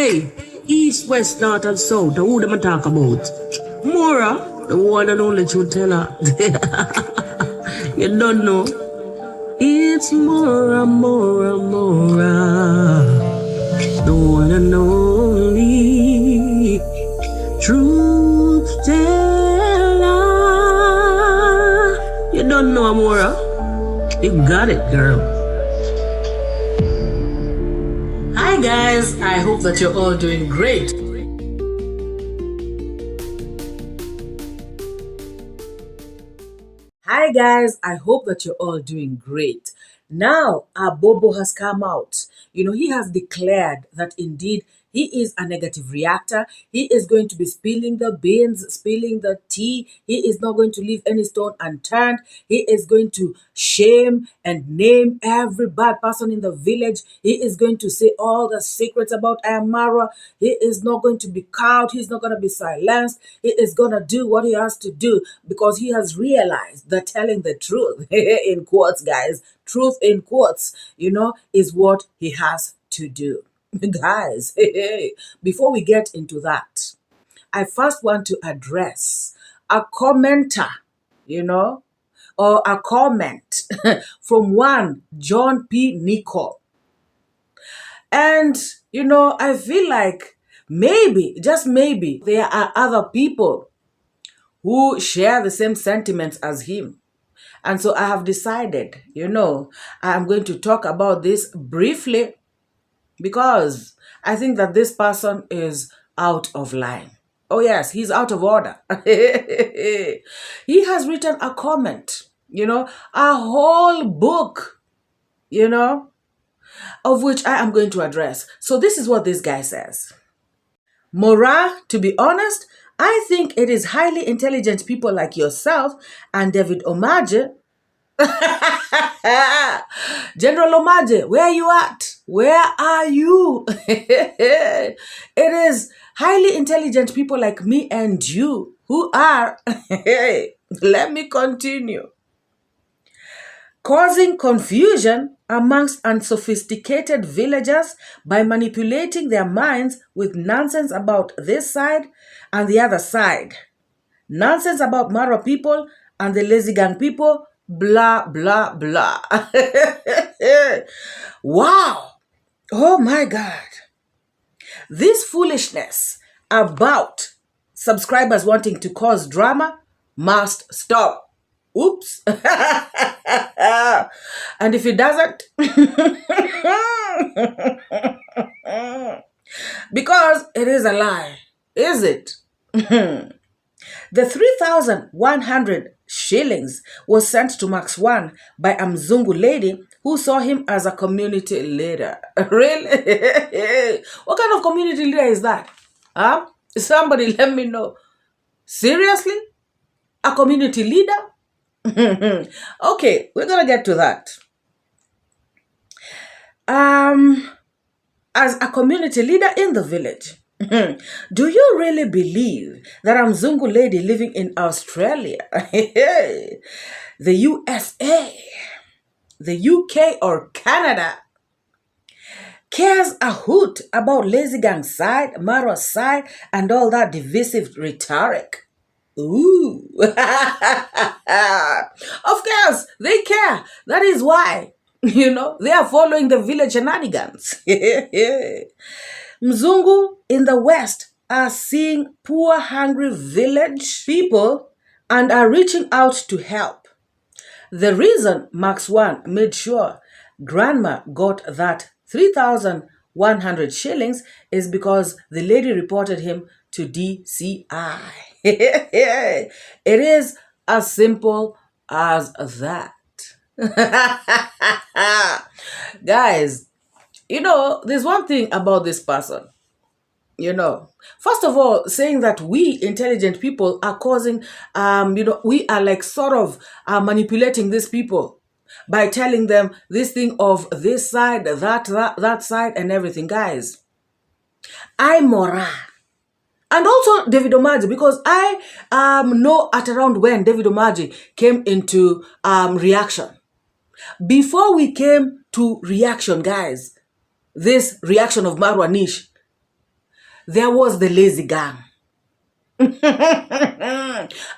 Hey, east, west, north, and south. Who them a talk about? MORAA, the one and only truth teller. You don't know. It's MORAA, MORAA, MORAA. The one and only truth teller. You don't know MORAA? You got it, girl. Hi guys, I hope that you're all doing great. Hi guys, I hope that you're all doing great. Now, Abobo has come out. He has declared that indeed he is a negative reactor. He is going to be spilling the beans, spilling the tea. He is not going to leave any stone unturned. He is going to shame and name every bad person in the village. He is going to say all the secrets about iammarwa. He is not going to be cowed. He's not going to be silenced. He is going to do what he has to do because he has realized that telling the truth, in quotes, guys, truth in quotes, is what he has to do. Guys, before we get into that, I first want to address a commenter, or a comment from one John P. Nicol. And, I feel like maybe, just maybe, there are other people who share the same sentiments as him. And so I have decided, I'm going to talk about this briefly because I think that this person is out of line. Oh yes, he's out of order. He has written a comment, a whole book, of which I am going to address. So this is what this guy says. MORAA, to be honest, I think it is highly intelligent people like yourself and David Omaje. General Omaje, where are you at? Where are you? It is highly intelligent people like me and you who are, let me continue, causing confusion amongst unsophisticated villagers by manipulating their minds with nonsense about this side and the other side. Nonsense about Marwa people and the lazy gang people, blah, blah, blah. Wow. Oh my God. This foolishness about subscribers wanting to cause drama must stop. Oops. And if it doesn't, because it is a lie, is it? The 3,100 shillings was sent to Max.1 by a Mzungu lady who saw him as a community leader. Really? What kind of community leader is that? Huh? Somebody let me know. Seriously? A community leader? Okay, we're going to get to that. As a community leader in the village, do you really believe that a Mzungu lady living in Australia, the USA, the UK or Canada cares a hoot about lazy gang side, Marwa side, and all that divisive rhetoric? Ooh. Of course, they care. That is why, they are following the village shenanigans. Mzungu in the West are seeing poor, hungry village people and are reaching out to help. The reason Max.1 made sure Grandma got that 3,100 shillings is because the lady reported him to DCI. It is as simple as that. Guys, there's one thing about this person. First of all, saying that we intelligent people are causing, we are like sort of manipulating these people by telling them this thing of this side, that side, and everything. Guys, MORAA. And also David Omaje, because I know at around when David Omaje came into reaction. Before we came to reaction, guys, this reaction of Marwa Niche, there was the lazy gang. And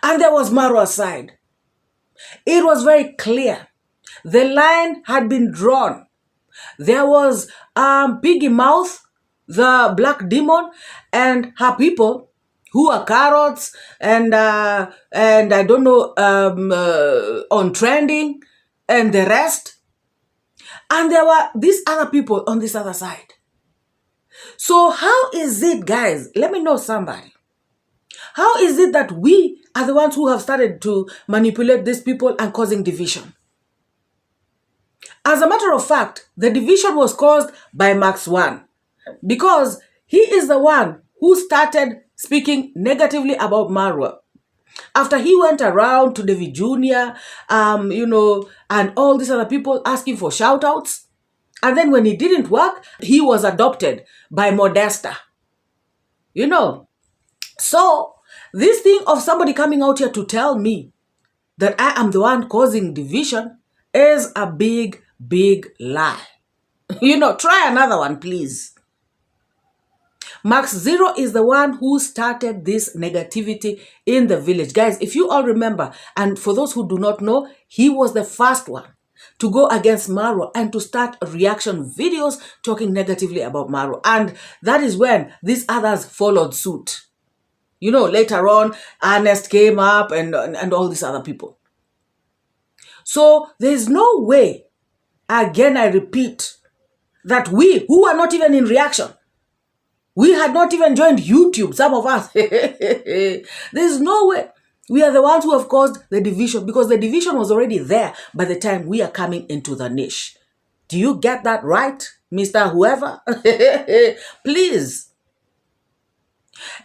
there was Marwa's side. It was very clear. The line had been drawn. There was Piggy Mouth, the black demon, and her people who are carrots and I don't know, on trending and the rest. And there were these other people on this other side. So how is it, guys? Let me know, somebody. How is it that we are the ones who have started to manipulate these people and causing division? As a matter of fact, the division was caused by Max.one, because he is the one who started speaking negatively about Marwa. After he went around to davyjnr, and all these other people asking for shout-outs, and then when it didn't work, he was adopted by Modesta. So this thing of somebody coming out here to tell me that I am the one causing division is a big, big lie. Try another one, please. Max.0 is the one who started this negativity in the village. Guys, if you all remember, and for those who do not know, he was the first one to go against Marwa and to start reaction videos talking negatively about Marwa. And that is when these others followed suit. Later on, Ernest came up and all these other people. So there's no way, again I repeat, that we, who are not even in reaction, we had not even joined YouTube, some of us. There's no way. We are the ones who have caused the division, because the division was already there by the time we are coming into the niche. Do you get that right, Mr. Whoever? Please.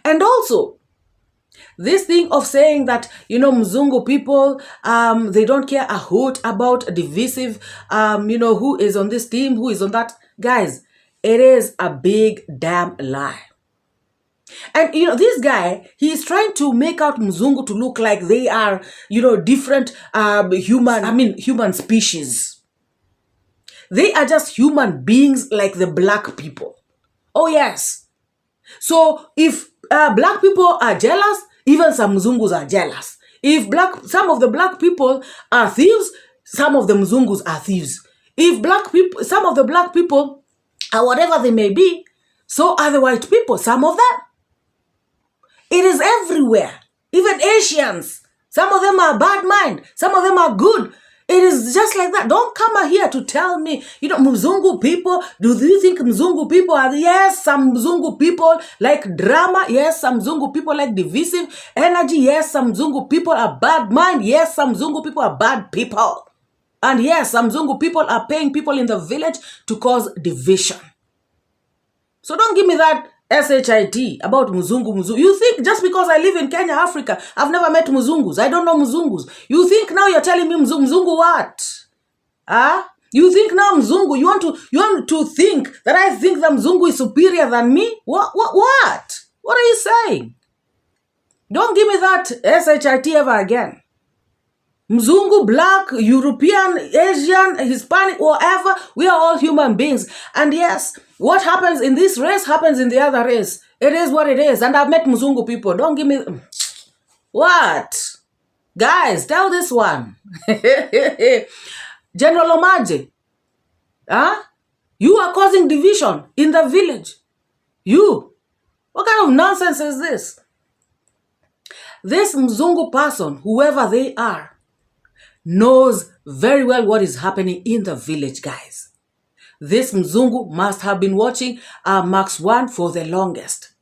And also, this thing of saying that, Mzungu people, they don't care a hoot about a divisive, who is on this team, who is on that. Guys, it is a big damn lie. And, this guy, he is trying to make out Mzungu to look like they are, different human species. They are just human beings like the black people. Oh, yes. So if black people are jealous, even some Mzungus are jealous. If some of the black people are thieves, some of the Mzungus are thieves. If some of the black people are whatever they may be, so are the white people, some of them. It is everywhere. Even Asians. Some of them are bad mind. Some of them are good. It is just like that. Don't come here to tell me, Mzungu people, do you think Mzungu people are, yes, some Mzungu people like drama, yes, some Mzungu people like divisive energy, yes, some Mzungu people are bad mind, yes, some Mzungu people are bad people. And yes, some Mzungu people are paying people in the village to cause division. So don't give me that SHIT about Mzungu. You think just because I live in Kenya, Africa, I've never met Mzungus. I don't know Mzungus. You think now you're telling me Mzungu what? You think now Mzungu, you want to think that I think that Mzungu is superior than me? What? What are you saying? Don't give me that SHIT ever again. Mzungu, black, European, Asian, Hispanic, whatever, we are all human beings. And yes, what happens in this race happens in the other race. It is what it is. And I've met Mzungu people. Don't give me... What? Guys, tell this one. General Omaje, you are causing division in the village. You. What kind of nonsense is this? This Mzungu person, whoever they are, knows very well what is happening in the village, guys. This Mzungu must have been watching Max.1 for the longest.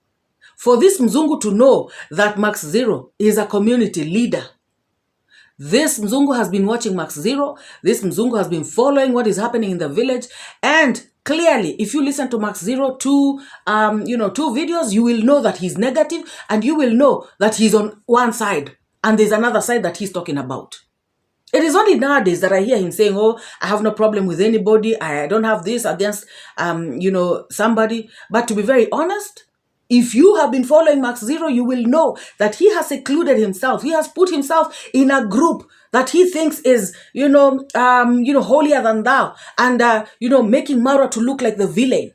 For this Mzungu to know that Max.0 is a community leader. This Mzungu has been watching Max.0. This Mzungu has been following what is happening in the village. And clearly, if you listen to Max.0 two videos, you will know that he's negative, and you will know that he's on one side and there's another side that he's talking about. It is only nowadays that I hear him saying, oh, I have no problem with anybody. I don't have this against, somebody. But to be very honest, if you have been following Max.0, you will know that he has secluded himself. He has put himself in a group that he thinks is, holier than thou. And, making Marwa to look like the villain.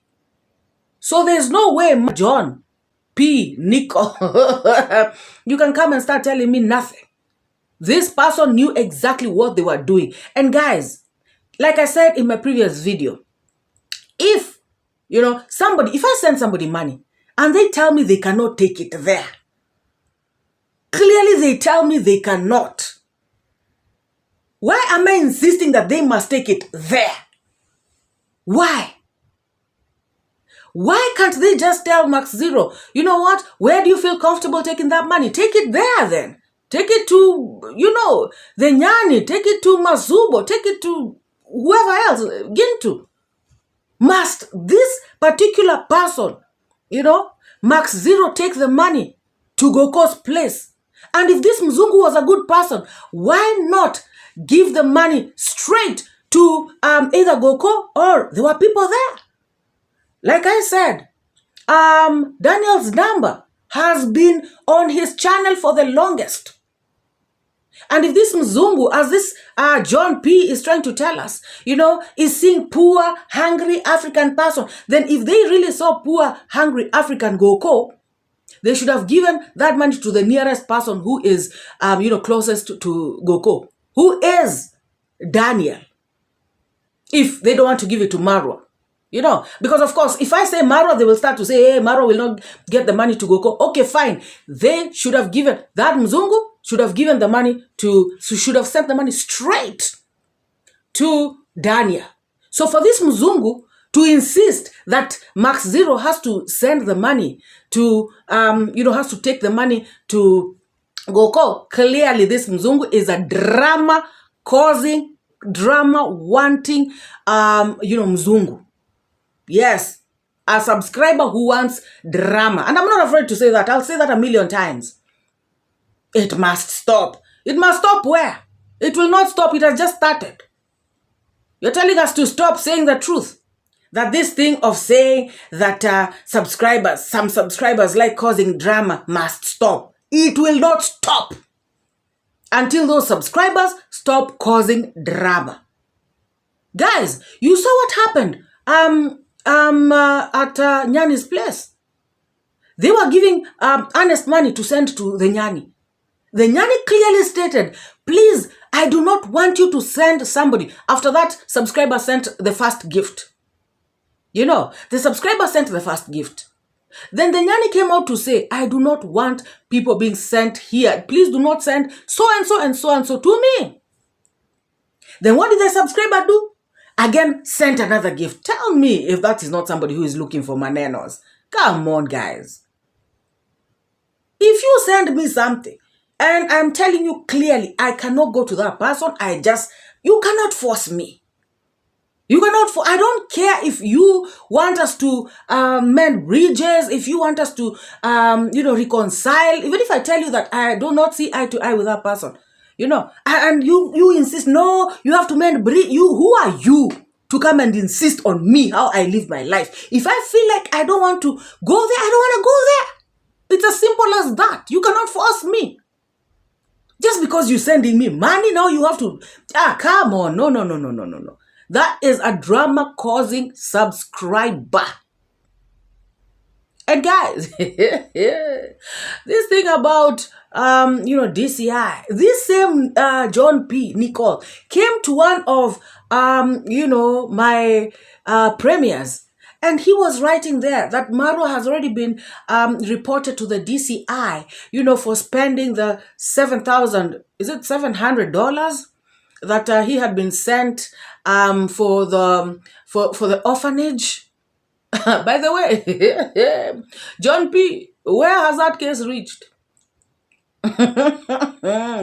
So there's no way John P. Nico, you can come and start telling me nothing. This person knew exactly what they were doing. And guys, like I said in my previous video, if, if I send somebody money and they tell me they cannot take it there, clearly they tell me they cannot. Why am I insisting that they must take it there? Why? Why can't they just tell Max Zero, you know what? Where do you feel comfortable taking that money? Take it there then. Take it to, the Nyani. Take it to Mazubo. Take it to whoever else, Gintu. Must this particular person, Max Zero take the money to Goko's place? And if this Mzungu was a good person, why not give the money straight to either Goko or there were people there? Like I said, Daniel's number has been on his channel for the longest. And if this Mzungu, as this John P. is trying to tell us, is seeing poor, hungry African person, then if they really saw poor, hungry African Goko, they should have given that money to the nearest person who is, closest to Goko, who is Daniel, if they don't want to give it to Marwa. Because of course, if I say Marwa, they will start to say, hey, Marwa will not get the money to Goko. Okay, fine. They should have given, that Mzungu should have given the money should have sent the money straight to Daniel. So for this Mzungu to insist that Max Zero has to send the money to, has to take the money to Goko, clearly this Mzungu is a drama-wanting, Mzungu. Yes, a subscriber who wants drama. And I'm not afraid to say that. I'll say that 1,000,000 times. It must stop. It must stop where? It will not stop. It has just started. You're telling us to stop saying the truth. That this thing of saying that some subscribers like causing drama must stop. It will not stop until those subscribers stop causing drama. Guys, you saw what happened at Nyani's place. They were giving honest money to send to the Nyani. The Nyani clearly stated, please, I do not want you to send somebody. After that, subscriber sent the first gift. The subscriber sent the first gift. Then the Nyani came out to say, I do not want people being sent here. Please do not send so-and-so and so-and-so to me. Then what did the subscriber do? Again, sent another gift. Tell me if that is not somebody who is looking for manenos. Come on, guys. If you send me something, and I'm telling you clearly, I cannot go to that person, you cannot force me. You cannot, I don't care if you want us to mend bridges, if you want us to, reconcile. Even if I tell you that I do not see eye to eye with that person, and you insist, no, you have to mend bridge. Who are you to come and insist on me how I live my life? If I feel like I don't want to go there, I don't want to go there. It's as simple as that. You cannot force me. Just because you're sending me money, now you have to, come on. No. That is a drama-causing subscriber. And guys, this thing about, DCI, this same John P. Nicole came to one of, my premieres. And he was writing there that Marwa has already been reported to the DCI, for spending the $700 that he had been sent for the orphanage. By the way, John P., where has that case reached?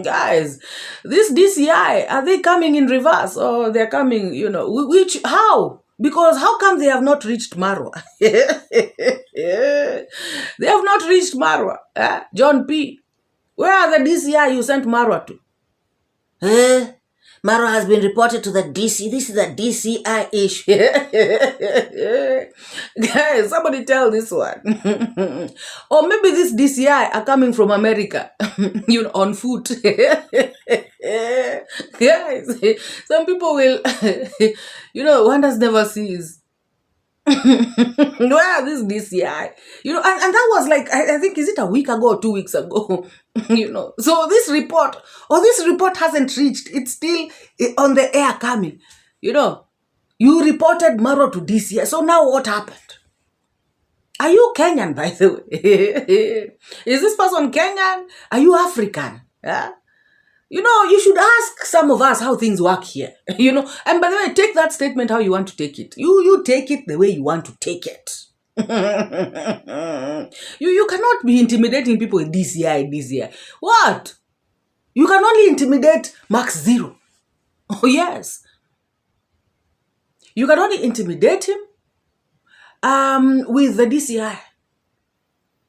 Guys, this DCI, are they coming in reverse or they're coming, how? Because how come they have not reached Marwa? They have not reached Marwa. John P., where are the DCI you sent Marwa to? Marwa has been reported to the DC. This is a DCI issue. Guys, somebody tell this one. Or maybe this DCI are coming from America, on foot. Guys, some people will, wonders never cease. Where are this DCI? And that was like, I think, is it a week ago or 2 weeks ago? So this report hasn't reached. It's still on the air coming. You reported Marwa to DCI. So now what happened? Are you Kenyan, by the way? Is this person Kenyan? Are you African? Yeah? You should ask some of us how things work here. And by the way, take that statement how you want to take it. You take it the way you want to take it. You cannot be intimidating people with DCI. What? You can only intimidate Max Zero. Oh, yes. You can only intimidate him with the DCI.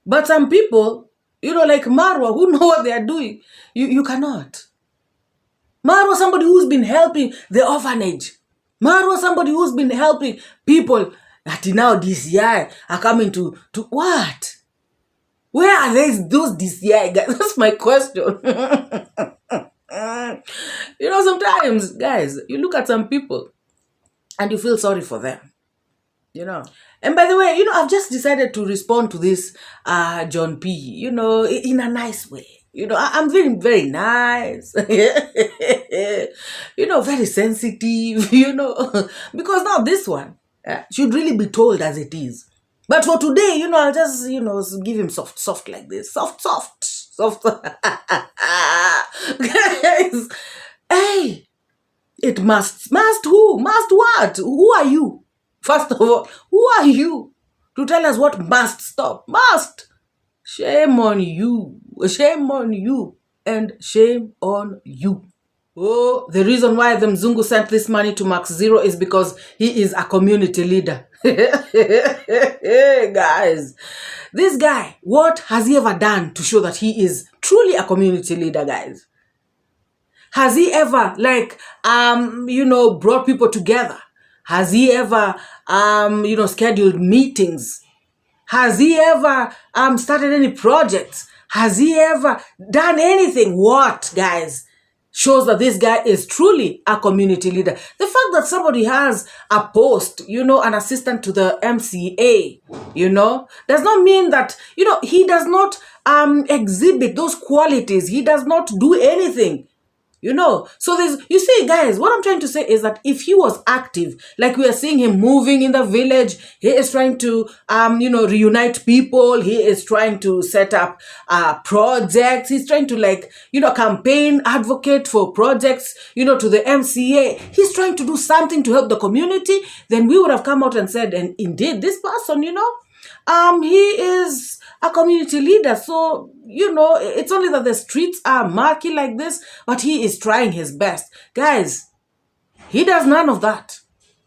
But some people, like Marwa, who know what they are doing, you cannot. Marwa, somebody who's been helping the orphanage. Marwa, somebody who's been helping people that now DCI are coming to what? Where are those DCI guys? That's my question. Sometimes, guys, you look at some people and you feel sorry for them. And by the way, I've just decided to respond to this John P, in a nice way. I'm very, very nice. Very sensitive, because now this one should really be told as it is. But for today, I'll just, give him soft like this. Soft. Guys, hey, it must who? Must what? Who are you? First of all, who are you to tell us what must stop? Must. Shame on you. Shame on you. And shame on you. Oh, the reason why the Mzungu sent this money to Max Zero is because he is a community leader. Hey, guys. This guy, what has he ever done to show that he is truly a community leader, guys? Has he ever, brought people together? Has he ever, scheduled meetings? Has he ever started any projects? Has he ever done anything? What, guys, shows that this guy is truly a community leader? The fact that somebody has a post, an assistant to the MCA, does not mean that, he does not exhibit those qualities. He does not do anything. So you see, guys, what I'm trying to say is that if he was active, like we are seeing him moving in the village, he is trying to, reunite people. He is trying to set up projects. He's trying to campaign, advocate for projects, to the MCA. He's trying to do something to help the community. Then we would have come out and said, and indeed, this person, he is a community leader. So, it's only that the streets are murky like this, but he is trying his best. Guys, he does none of that.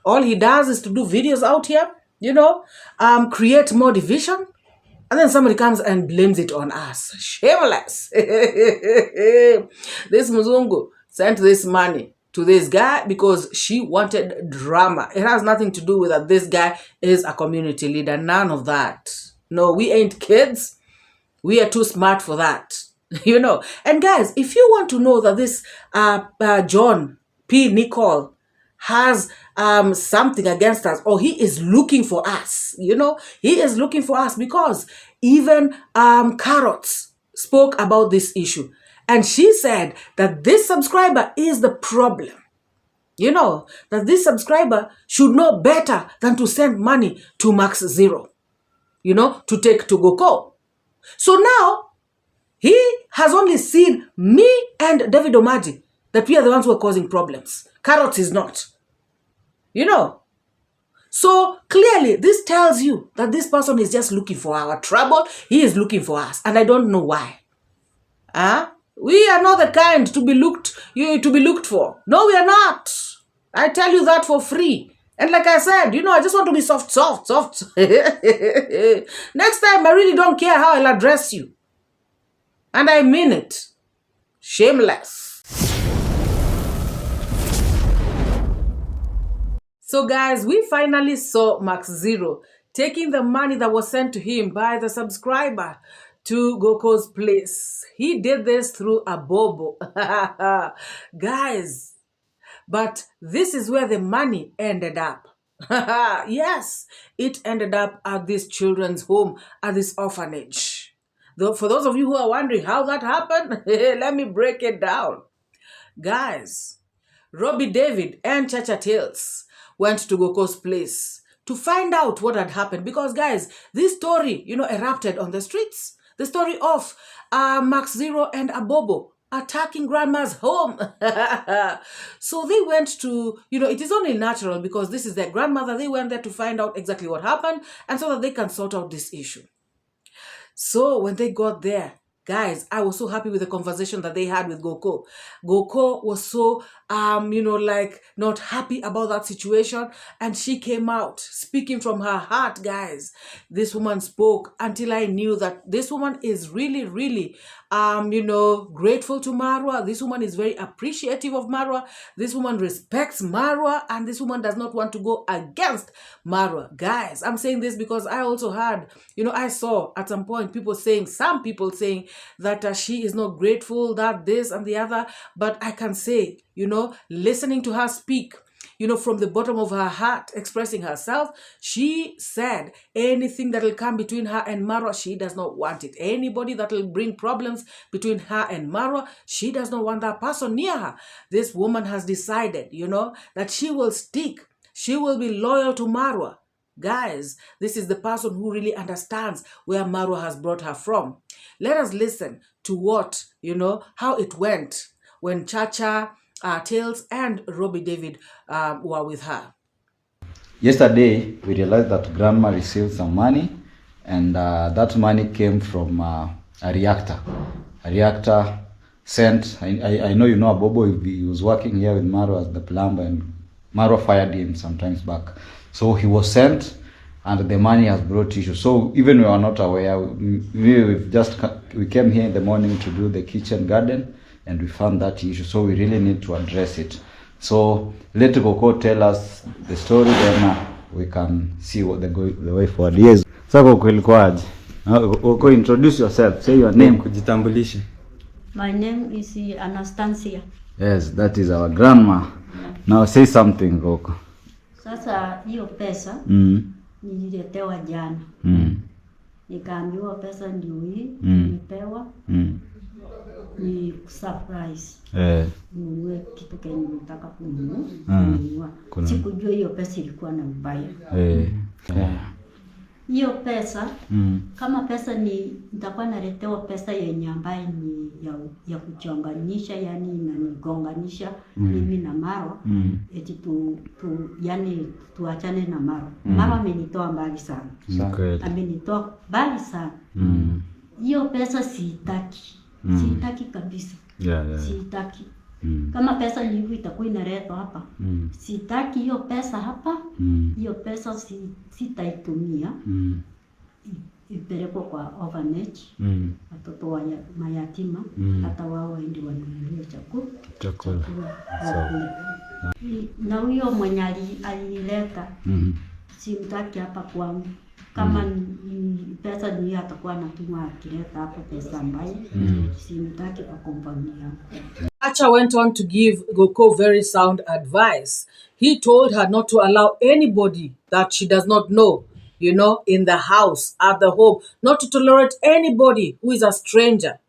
All he does is to do videos out here, create more division, and then somebody comes and blames it on us. Shameless. This Mzungu sent this money to this guy because she wanted drama. It has nothing to do with that this guy is a community leader. None of that. No, we ain't kids. We are too smart for that. And guys, if you want to know that this John P. Nicole has something against us, or he is looking for us, he is looking for us because even Carrots spoke about this issue. And she said that this subscriber is the problem. That this subscriber should know better than to send money to Max Zero, to take to Goko. So now, he has only seen me and David Omaji, that we are the ones who are causing problems. Carrots is not. So clearly, this tells you that this person is just looking for our trouble. He is looking for us. And I don't know why. We are not the kind to be looked for. No, we are not. I tell you that for free. And like I said, I just want to be soft. Next time, I really don't care how I'll address you. And I mean it. Shameless. So guys, we finally saw Max Zero taking the money that was sent to him by the subscriber to Goko's place. He did this through Abobo. Guys, but this is where the money ended up. Yes, it ended up at this children's home, at this orphanage. Though, for those of you who are wondering how that happened, let me break it down. Guys, Robbie David and Chacha Tales went to Goko's place to find out what had happened. Because, guys, this story, erupted on the streets. The story of Max.0 and Abobo attacking grandma's home. So they went to, it is only natural because this is their grandmother. They went there to find out exactly what happened and so that they can sort out this issue. So when they got there, guys, I was so happy with the conversation that they had with Goko. Goko was so, not happy about that situation. And she came out speaking from her heart, guys. This woman spoke until I knew that this woman is really, really, grateful to Marwa. This woman is very appreciative of Marwa. This woman respects Marwa. And this woman does not want to go against Marwa. Guys, I'm saying this because I also heard, I saw at some point some people saying that she is not grateful, that this and the other. But I can say, listening to her speak, from the bottom of her heart, expressing herself, she said anything that will come between her and Marwa, she does not want it. Anybody that will bring problems between her and Marwa, she does not want that person near her. This woman has decided, that she will stick. She will be loyal to Marwa. Guys, this is the person who really understands where Marwa has brought her from. Let us listen to what, how it went when Chacha, Tales, and Robbie David were with her. Yesterday, we realized that grandma received some money, and that money came from a reactor. A reactor sent, I know you know Bobo, he was working here with Marwa as the plumber, and Marwa fired him some times back. So he was sent, and the money has brought issues. So even we are not aware, we came here in the morning to do the kitchen garden, and we found that issue. So we really need to address it. So let Goko tell us the story, then we can see what the way forward. Yes. So Goko ilikuwaje? Goko, introduce yourself. Say your name. Kujitambulishe. My name is Anastasia. Yes, that is our grandma. Yeah. Now say something, Goko. Sasa hiyo pesa nililetewa jana. Nikaambiwa pesa ndio hii nimepewa. Ni surprise. Niwe kitu kenye nataka kununua. Sikujua hiyo pesa ilikuwa na ubaya. Hiyo pesa kama pesa nitakuwa naletewa pesa yenye ambaye ni ya kuchonganisha, yani inanigonganisha mimi na Marwa, eti yani tuachane na Marwa. Marwa amenitoa mbali sana. Amenitoa mbali sana. Hiyo pesa sitaki. Sitaki kabisa. Sitaki. Kama pesa hivi itakuwa inaletwa hapa. Sitaki hiyo pesa hapa. Hiyo pesa sitaitumia. Ipelekwe kwa orphanage. Watoto wa mayatima hata wao waende wanunulie chakula. Na huyo mwenye alileta simtaki hapa kwangu. Kama pesa ni atakuwa anatuma akileta hapo pesa ambayo simtaki kwa kompani yangu. Chacha went on to give Goko very sound advice. He told her not to allow anybody that she does not know, in the house, at the home, not to tolerate anybody who is a stranger.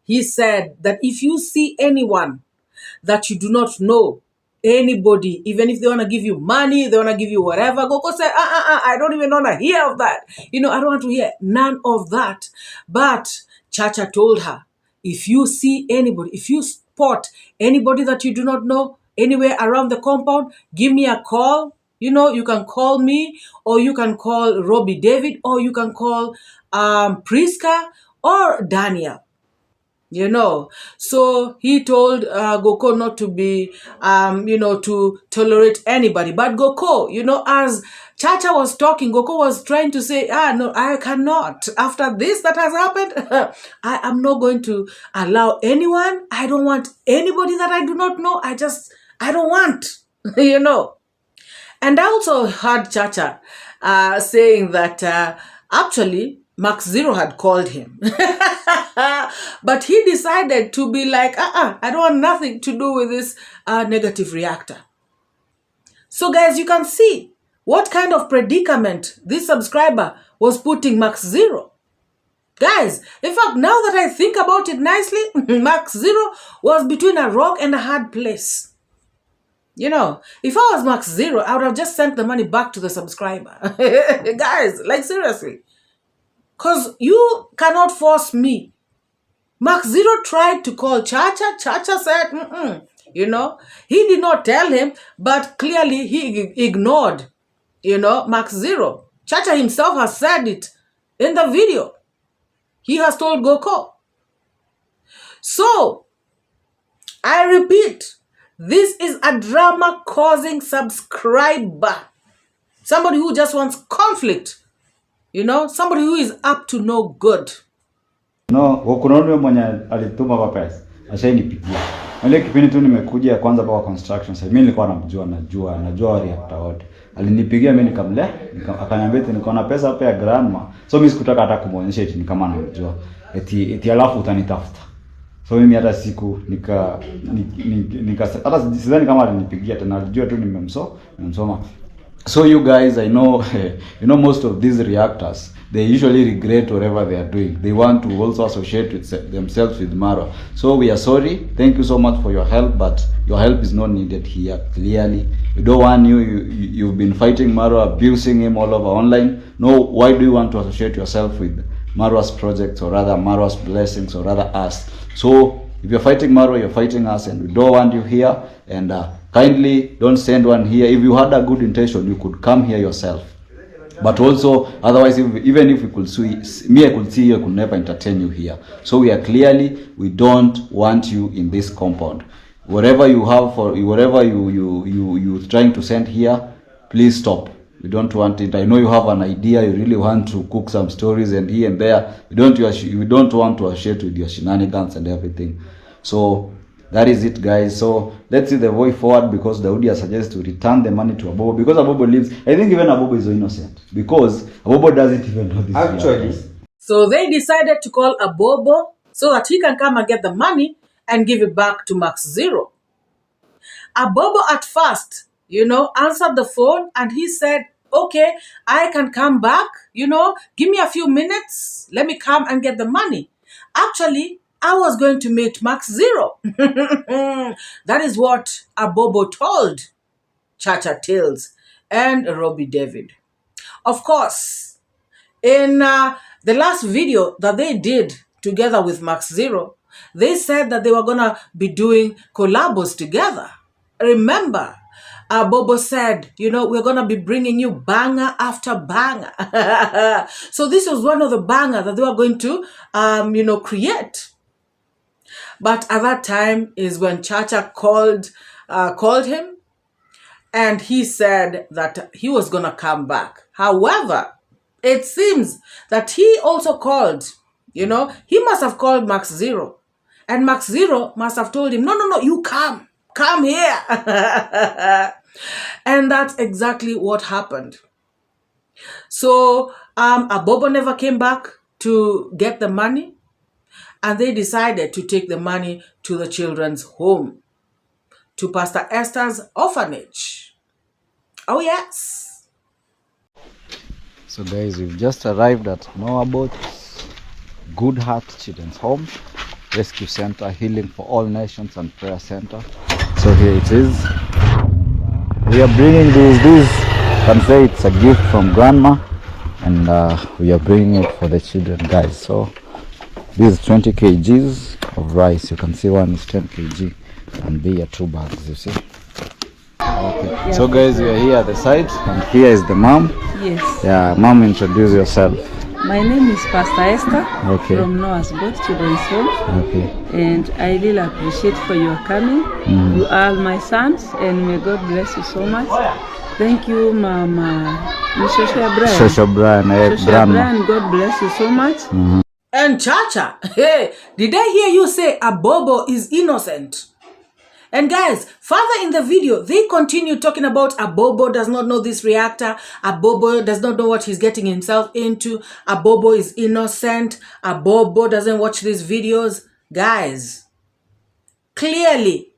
He said that if you see anyone that you do not know, anybody, even if they want to give you money, they want to give you whatever, Goko said, I don't even want to hear of that. I don't want to hear none of that. But Chacha told her, if you see anybody, if you spot anybody that you do not know anywhere around the compound, give me a call. You can call me, or you can call Robbie David, or you can call Priska or Daniel. So he told Goko not to be, to tolerate anybody. But Goko, as Chacha was talking, Goko was trying to say, no, I cannot. After this that has happened, I am not going to allow anyone. I don't want anybody that I do not know. I don't want, And I also heard Chacha saying that actually Max.0 had called him. But he decided to be like, I don't want nothing to do with this negative reactor. So guys, you can see what kind of predicament this subscriber was putting Max.0. Guys, in fact, now that I think about it nicely, Max.0 was between a rock and a hard place. You know, if I was Max.0, I would have just sent the money back to the subscriber. Guys, like seriously. Because you cannot force me. Max.0 tried to call Chacha. Chacha said, you know, he did not tell him, but clearly he ignored, you know, Max.0. Chacha himself has said it in the video. He has told Goko. So, I repeat, this is a drama-causing subscriber. Somebody who just wants conflict. You know, somebody who is up to no good. No, kuna yule mwenye alituma kwa pesa. Ashanipigia. Ile kipindi tu nimekuja kwanza kwa construction. Sasa mimi nilikuwa najua reactor wote. Alinipigia mimi akaniambia eti niko na pesa hapa ya grandma. So mimi sikutaka hata kumuonyesha eti kama anajua. Eti alafu utanitafuta. So mimi hata siku hata sidhani kama alinipigia tena, alijua tu nimemsoma. So you guys, I know you know most of these reactors, they usually regret whatever they are doing. They want to also associate with themselves with MORAA. So we are sorry. Thank you so much for your help, but your help is not needed here. Clearly, we don't want you've been fighting MORAA, abusing him all over online. No, why do you want to associate yourself with MORAA's projects, or rather MORAA's blessings, or rather us? So if you're fighting MORAA, you're fighting us, and we don't want you here. And kindly don't send one here. If you had a good intention, you could come here yourself. But also, otherwise, even if we could see, I could see you, I could never entertain you here. So we don't want you in this compound. Whatever you have whatever you trying to send here, please stop. We don't want it. I know you have an idea. You really want to cook some stories and here and there. We don't want to associate with your shenanigans and everything. So that is it, guys. So let's see the way forward, because Daudi has suggested to return the money to Abobo, because Abobo lives. I think even Abobo is so innocent, because Abobo doesn't even know this. Actually. So they decided to call Abobo so that he can come and get the money and give it back to Max.0. Abobo at first, you know, answered the phone and he said, okay, I can come back, you know, give me a few minutes. Let me come and get the money. Actually, I was going to meet Max.0. That is what Abobo told Chacha Tales and Robbie David. Of course, in the last video that they did together with Max.0, they said that they were going to be doing collabos together. Remember, Bobo said, you know, we're going to be bringing you banger after banger. So this was one of the bangers that they were going to, you know, create. But at that time is when Chacha called him, and he said that he was going to come back. However, it seems that he also called, you know, he must have called Max.0. And Max.0 must have told him, no, you come here. And that's exactly what happened. So Abobo never came back to get the money, and they decided to take the money to the children's home, to Pastor Esther's orphanage. Oh yes. So guys, we've just arrived at Moabot's Good Heart Children's Home, Rescue Center, Healing for All Nations and Prayer Center. So here it is. We are bringing this can say it's a gift from grandma, and we are bringing it for the children, guys. So this is 20 kgs of rice. You can see one is 10 kg and these are 2 bags, you see. Okay. So guys, we are here at the site, and here is the mom. Yes. Yeah, mom, introduce yourself. My name is Pastor Esther, okay, from Noah's Boat Children's Home. Okay. And I really appreciate for your coming. You are my sons, and may God bless you so much. Thank you, Mama. Shosha Brian, grandma. God bless you so much. And Chacha, hey, did I hear you say Abobo is innocent? And guys, further in the video, they continue talking about Abobo does not know this reactor. Abobo does not know what he's getting himself into. Abobo is innocent. Abobo doesn't watch these videos. Guys, clearly,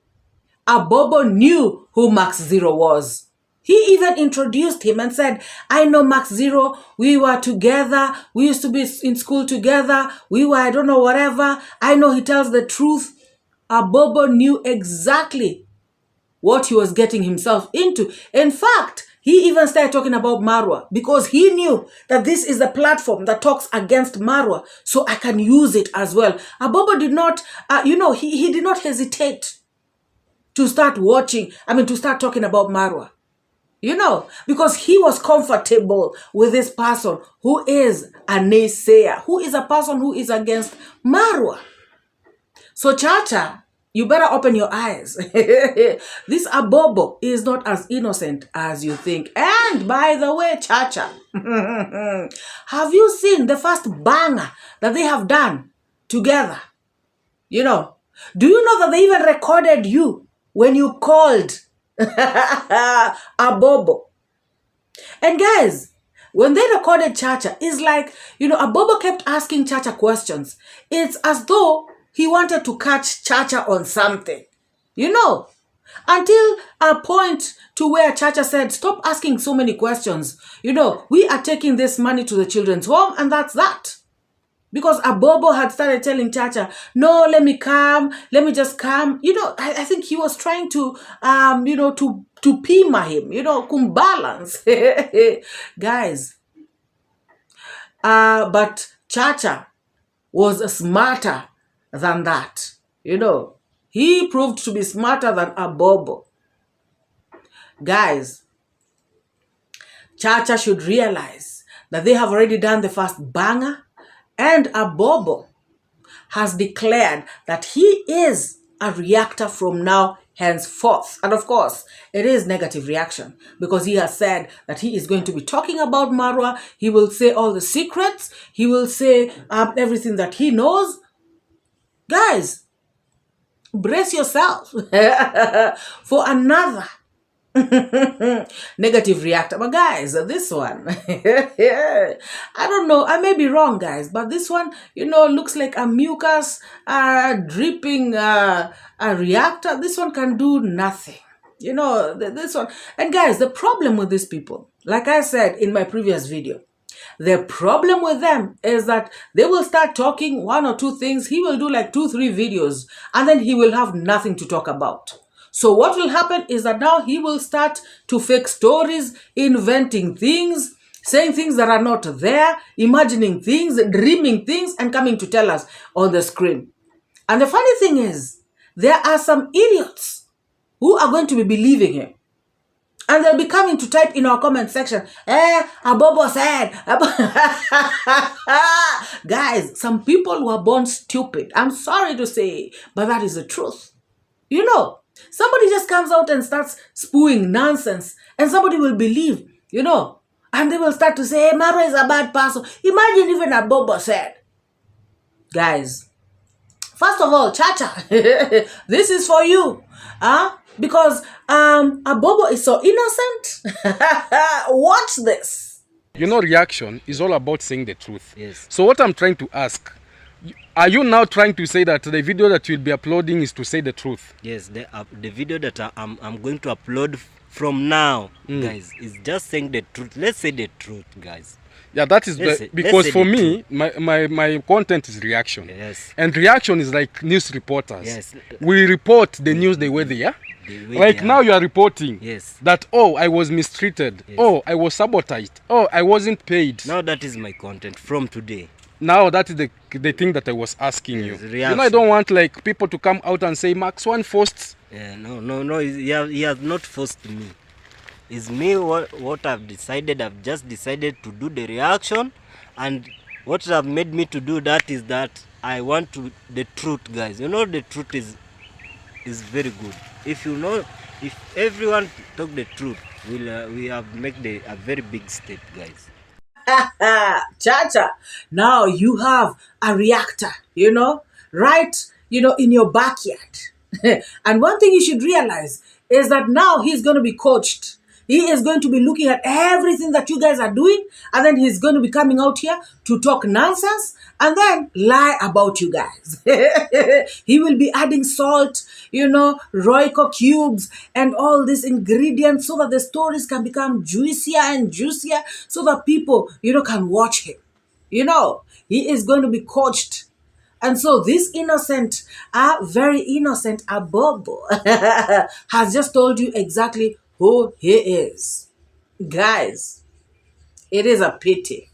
Abobo knew who Max.0 was. He even introduced him and said, I know Max Zero, we were together, we used to be in school together, we were, I don't know, whatever. I know he tells the truth. Abobo knew exactly what he was getting himself into. In fact, he even started talking about marwa because he knew that this is the platform that talks against marwa, so I can use it as well. Abobo did not, he did not hesitate to start to start talking about marwa. Because he was comfortable with this person who is a naysayer, who is a person who is against marwa. So Chacha, you better open your eyes. This Abobo is not as innocent as you think. And by the way, Chacha, have you seen the first banger that they have done together? Do you know that they even recorded you when you called Abobo? And guys, when they recorded Chacha, it's like, Abobo kept asking Chacha questions. It's as though he wanted to catch Chacha on something, until a point to where Chacha said, stop asking so many questions. We are taking this money to the children's home, and that's that. Because Abobo had started telling Chacha, no, let me just come. I think he was trying to, to pima him, kumbalance. Guys. But Chacha was smarter than that. He proved to be smarter than Abobo. Guys, Chacha should realize that they have already done the first banger, and Abobo has declared that he is a reactor from now henceforth. And of course, it is negative reaction because he has said that he is going to be talking about marwa. He will say all the secrets. He will say everything that he knows. Guys, brace yourself for another negative reactor. But guys, this one, I don't know, I may be wrong, guys, but this one, looks like a mucus dripping a reactor. This one can do nothing. This one. And guys, the problem with these people, like I said in my previous video, the problem with them is that they will start talking one or two things. He will do like 2-3 videos and then he will have nothing to talk about. So what will happen is that now he will start to fake stories, inventing things, saying things that are not there, imagining things, dreaming things, and coming to tell us on the screen. And the funny thing is, there are some idiots who are going to be believing him. And they'll be coming to type in our comment section, Abobo said. Guys, some people were born stupid. I'm sorry to say, but that is the truth. Somebody just comes out and starts spewing nonsense, and somebody will believe, and they will start to say, hey, Marwa is a bad person. Imagine even Abobo said. Guys, first of all, Chacha, this is for you. Because Abobo is so innocent. Watch this. Reaction is all about saying the truth. Yes. So what I'm trying to ask, are you now trying to say that the video that you'll be uploading is to say the truth? Yes, the video that I'm going to upload from now, guys, is just saying the truth. Let's say the truth, guys. Yeah, that is because for me, my content is reaction. Yes. And reaction is like news reporters. Yes. We report the news the way they are. Like now you are reporting that, I was mistreated. Yes. I was sabotaged. I wasn't paid. Now that is my content from today. Now that is the thing that I was asking you. Reaction. I don't want like people to come out and say Max One forced. No. He has not forced me. It's me what I've decided. I've just decided to do the reaction, and what have made me to do that is that I want the truth, guys. The truth is very good. If everyone talk the truth, we have made a very big step, guys. Chacha, now you have a reactor, right, in your backyard. And one thing you should realize is that now he's going to be coached. He is going to be looking at everything that you guys are doing, and then he's going to be coming out here to talk nonsense and then lie about you guys. He will be adding salt, Royco cubes and all these ingredients so that the stories can become juicier and juicier so that people, can watch him. He is going to be coached. And so this innocent, very innocent Abobo has just told you exactly who he is. Guys, it is a pity.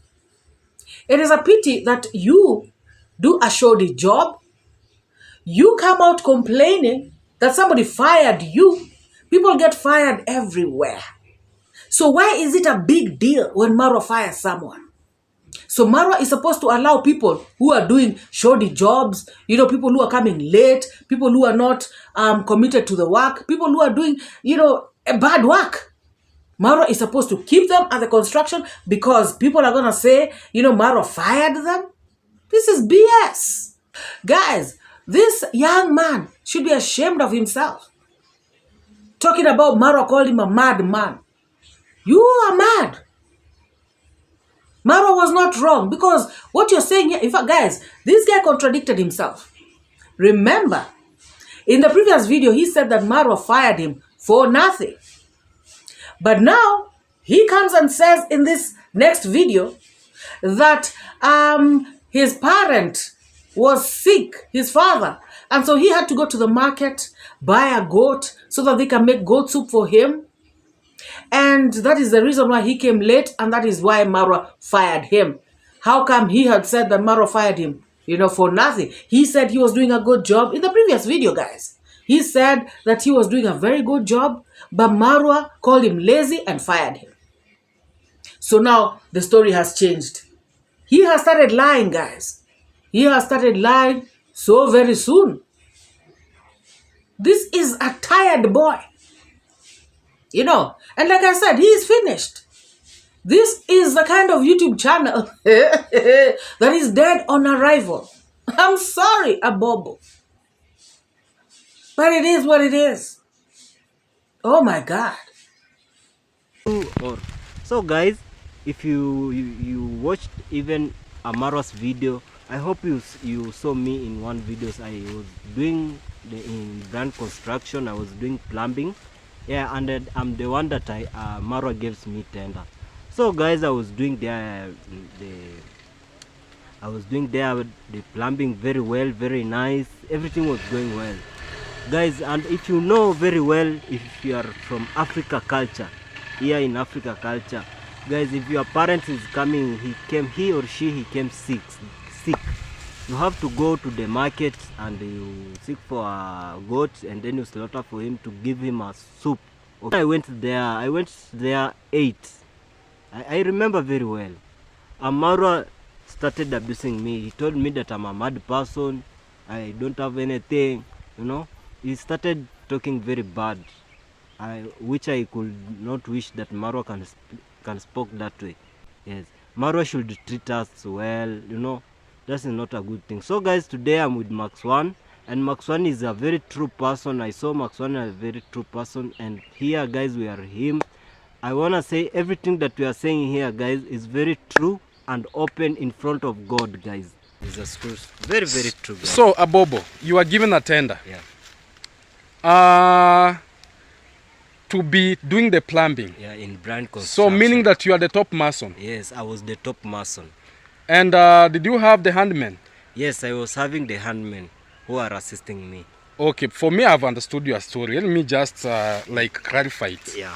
It is a pity that you do a shoddy job. You come out complaining that somebody fired you. People get fired everywhere. So why is it a big deal when MORAA fires someone? So MORAA is supposed to allow people who are doing shoddy jobs, people who are coming late, people who are not committed to the work, people who are doing, a bad work. MORAA is supposed to keep them at the construction because people are going to say, MORAA fired them. This is BS. Guys, this young man should be ashamed of himself. Talking about MORAA called him a madman. You are mad. MORAA was not wrong because what you're saying here, in fact, guys, this guy contradicted himself. Remember, in the previous video, he said that MORAA fired him for nothing. But now, he comes and says in this next video that his parent was sick, his father, and so he had to go to the market, buy a goat so that they can make goat soup for him. And that is the reason why he came late, and that is why MORAA fired him. How come he had said that MORAA fired him, for nothing? He said he was doing a good job in the previous video, guys. He said that he was doing a very good job, but MORAA called him lazy and fired him. So now the story has changed. He has started lying, guys. He has started lying so very soon. This is a tired boy. And like I said, he is finished. This is the kind of YouTube channel that is dead on arrival. I'm sorry, Abobo. But it is what it is. Oh my God. So guys, if you watched even MORAA's video, I hope you saw me in one video. I was doing in brand construction. I was doing plumbing. Yeah, and I'm the one that MORAA gives me tender. So guys, I was doing the plumbing very well, very nice. Everything was going well, guys. And if you know very well, if you are from Africa culture, here in Africa culture, guys, if your parent is coming, he or she came sick, you have to go to the market and you seek for a goat and then you slaughter for him to give him a soup. Okay. I went there 8. I remember very well. MORAA started abusing me. He told me that I'm a mad person. I don't have anything, He started talking very bad, which I could not wish that MORAA can speak that way. Yes, MORAA should treat us well, That's not a good thing. So guys, today I'm with Max.one, and Max.one is a very true person. I saw Max.one as a very true person, and here guys, we are him. I want to say everything that we are saying here, guys, is very true and open in front of God, guys. Jesus Christ. Very, very true, guys. So, Abobo, you are given a tender. Yeah. To be doing the plumbing. Yeah, in brand construction. So, meaning that you are the top mason. Yes, I was the top mason. And did you have the handmen? Yes, I was having the handmen who are assisting me. Okay, for me, I've understood your story. Let me just clarify it. Yeah.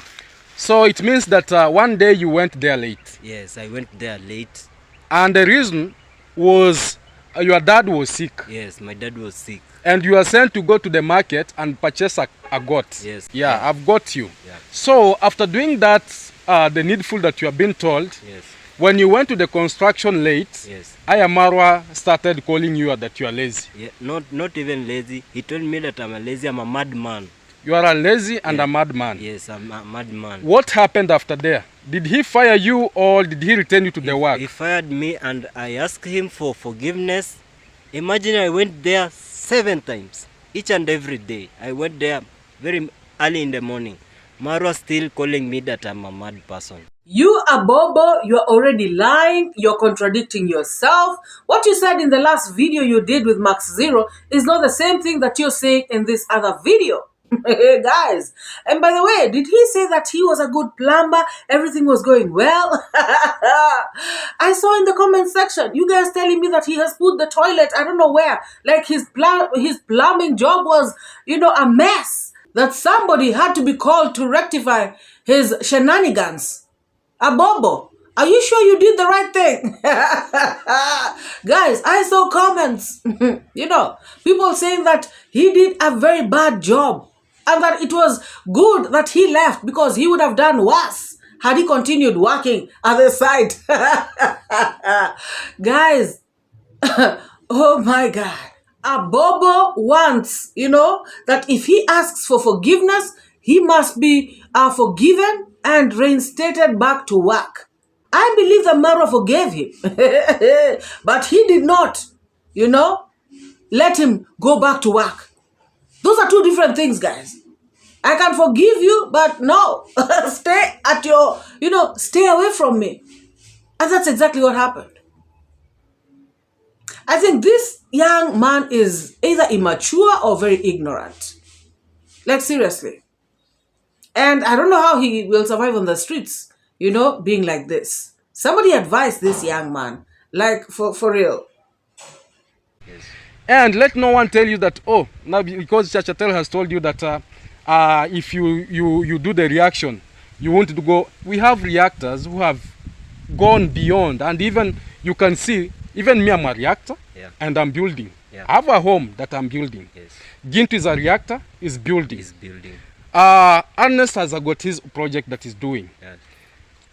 So it means that one day you went there late. Yes, I went there late. And the reason was your dad was sick. Yes, my dad was sick. And you are sent to go to the market and purchase a goat. Yes. Yeah, I've got you. Yeah. So after doing that, the needful that you have been told, yes. When you went to the construction late, yes. iammarwa started calling you that you are lazy. Yeah, not even lazy. He told me that I'm a lazy, I'm a madman. You are a lazy and a madman. Yes, I'm a madman. What happened after there? Did he fire you or did he return you to the work? He fired me and I asked him for forgiveness. Imagine I went there 7 times, each and every day. I went there very early in the morning. Marwa still calling me that I'm a mad person. You are Bobo, you're already lying, you're contradicting yourself. What you said in the last video you did with Max.0 is not the same thing that you're saying in this other video. Guys, and by the way, did he say that he was a good plumber, everything was going well? I saw in the comment section you guys telling me that he has put the toilet I don't know where, like his plumbing job was, you know, a mess, that somebody had to be called to rectify his shenanigans. Abobo, are you sure you did the right thing? Guys, I saw comments, you know, people saying that he did a very bad job and that it was good that he left because he would have done worse had he continued working at the site. Guys, oh my God. Abobo wants, you know, that if he asks for forgiveness, he must be forgiven and reinstated back to work. I believe that Marwa forgave him, but he did not, you know, let him go back to work. Those are two different things, guys. I can forgive you, but no, stay at your, you know, stay away from me. And that's exactly what happened. I think this young man is either immature or very ignorant. Like, seriously. And I don't know how he will survive on the streets, you know, being like this. Somebody advise this young man, like, for real. And let no one tell you that, oh, now because Chachatel has told you that if you do the reaction, you want to go. We have reactors who have gone beyond, and even you can see, even me, I'm a reactor, and I'm building. Yeah. I have a home that I'm building. Yes. Gintu is a reactor, is building. Ernest has got his project that he's doing.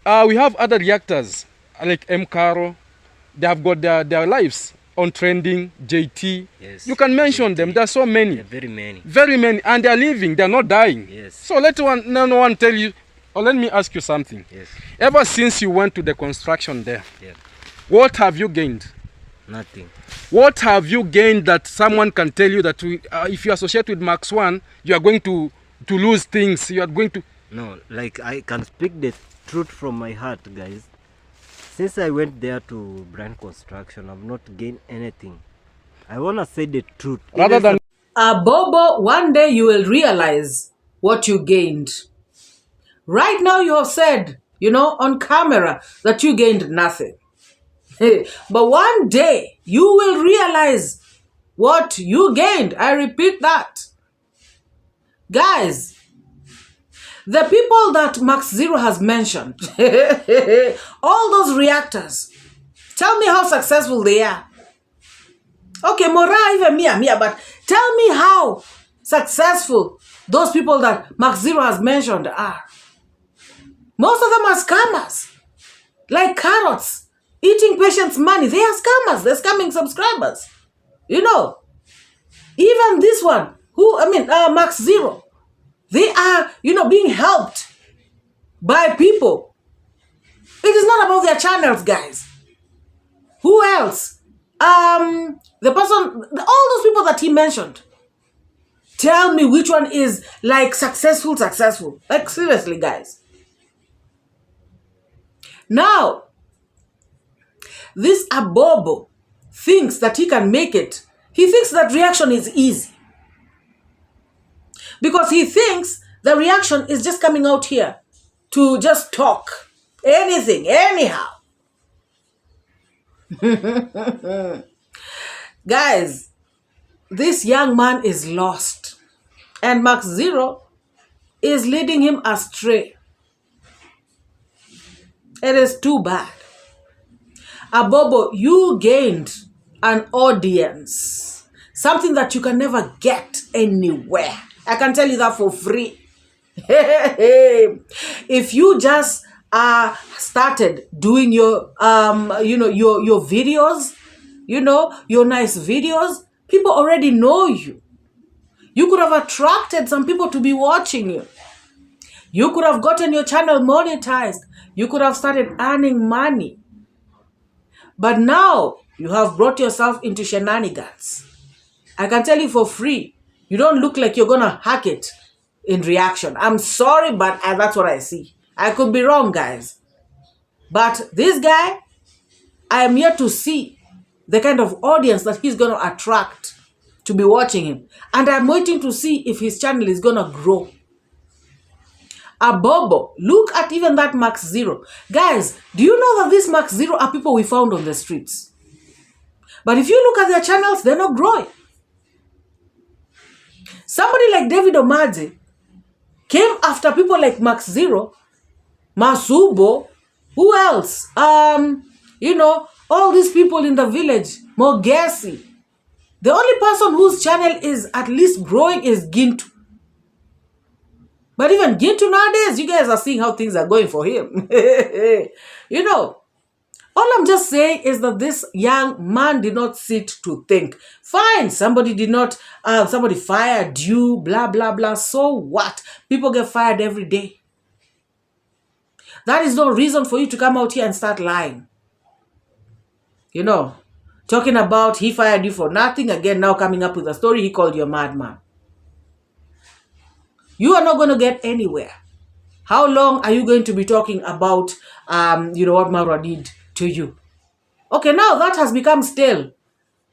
Yeah. We have other reactors like 𝐷𝐿. They have got their lives on trending, JT. Yes. You can mention them. There are so many. Yeah, very many. Very many. And they are living. They are not dying. Yes. So no one tell you. Or let me ask you something. Yes. Ever since you went to the construction there, what have you gained? Nothing. What have you gained that someone can tell you that if you associate with Max.1, you are going to lose things? You are going to... No, like I can speak the truth from my heart, guys. Since I went there to brand construction, I've not gained anything. I want to say the truth. Rather than... Bobo, one day you will realize what you gained. Right now you have said, you know, on camera that you gained nothing. But one day you will realize what you gained. I repeat that. Guys, the people that Max.0 has mentioned, all those reactors, tell me how successful they are. Okay, MORAA even me, but tell me how successful those people that Max.0 has mentioned are. Most of them are scammers, like carrots, eating patients' money. They are scammers. They're scamming subscribers. You know, even this one, Max.0, they are, you know, being helped by people. It is not about their channels, guys. Who else? The person, all those people that he mentioned. Tell me which one is like successful. Like, seriously, guys. Now, this Abobo thinks that he can make it. He thinks that reaction is easy. Because he thinks the reaction is just coming out here to just talk anything, anyhow. Guys, this young man is lost. And Max.0 is leading him astray. It is too bad. Abobo, you gained an audience. Something that you can never get anywhere. I can tell you that for free. If you just started doing your your videos, your nice videos, people already know you. You could have attracted some people to be watching you. You could have gotten your channel monetized. You could have started earning money. But now you have brought yourself into shenanigans. I can tell you for free, you don't look like you're gonna hack it. in reaction. I'm sorry, but that's what I see. I could be wrong, guys. But this guy, I am yet to see the kind of audience that he's going to attract to be watching him. And I'm waiting to see if his channel is going to grow. Abobo, look at even that Max Zero. Guys, do you know that these Max Zero are people we found on the streets? But if you look at their channels, they're not growing. Somebody like David Omadze came after people like Max Zero, Masubo, who else? You know, all these people in the village, Mogesi. The only person whose channel is at least growing is Gintu. But even Gintu nowadays, you guys are seeing how things are going for him. You know, all I'm just saying is that this young man did not sit to think. Fine, somebody did not, somebody fired you, blah, blah, blah. So what? People get fired every day. That is no reason for you to come out here and start lying. You know, talking about he fired you for nothing. Again, now coming up with a story, he called you a madman. You are not going to get anywhere. How long are you going to be talking about, you know, what MORAA did to you? Okay, now that has become stale.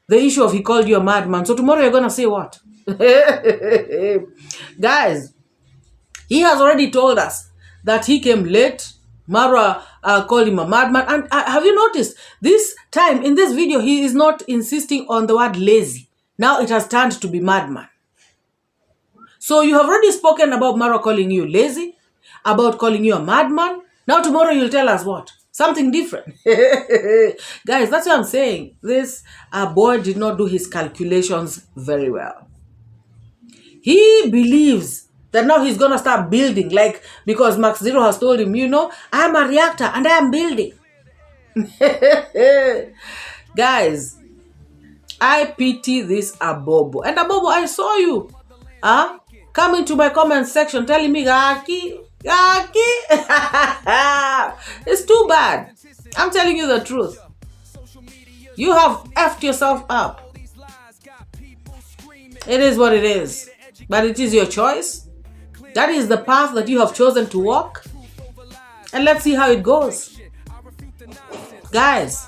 The issue of he called you a madman. So tomorrow you're going to say what? Guys, he has already told us that he came late. MORAA called him a madman. And have you noticed, this time in this video, he is not insisting on the word lazy. Now it has turned to be madman. So you have already spoken about MORAA calling you lazy, about calling you a madman. Now tomorrow you'll tell us what? Something different. Guys, that's what I'm saying. This boy did not do his calculations very well. He believes that now he's going to start building, like, because Max Zero has told him, you know, I am a reactor and I am building. Guys, I pity this Abobo. And Abobo, I saw you come into my comment section telling me, Gaki. It's too bad. I'm telling you the truth. You have effed yourself up. It is what it is. But it is your choice. That is the path that you have chosen to walk. And let's see how it goes. Guys,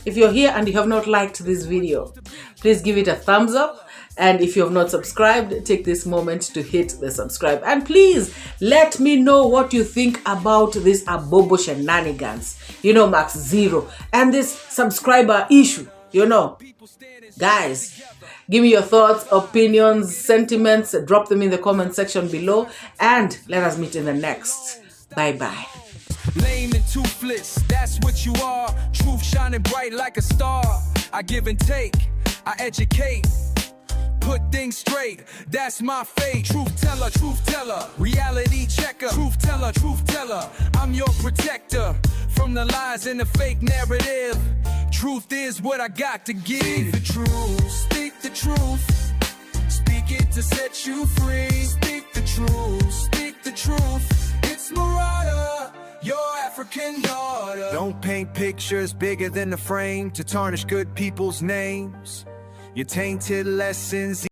if you're here and you have not liked this video, please give it a thumbs up. And if you have not subscribed, take this moment to hit the subscribe. And please let me know what you think about this Abobo shenanigans. You know, Max Zero. And this subscriber issue. You know. Guys, give me your thoughts, opinions, sentiments. Drop them in the comment section below. And let us meet in the next. Bye-bye. Lame and toothless, that's what you are. Truth shining bright like a star. I give and take, I educate. Put things straight, that's my fate. Truth teller, reality checker. Truth teller, I'm your protector. From the lies and the fake narrative, truth is what I got to give. Speak the truth, speak the truth. Speak it to set you free. Speak the truth, it's MORAA, your African daughter. Don't paint pictures bigger than the frame to tarnish good people's names. Your tainted lessons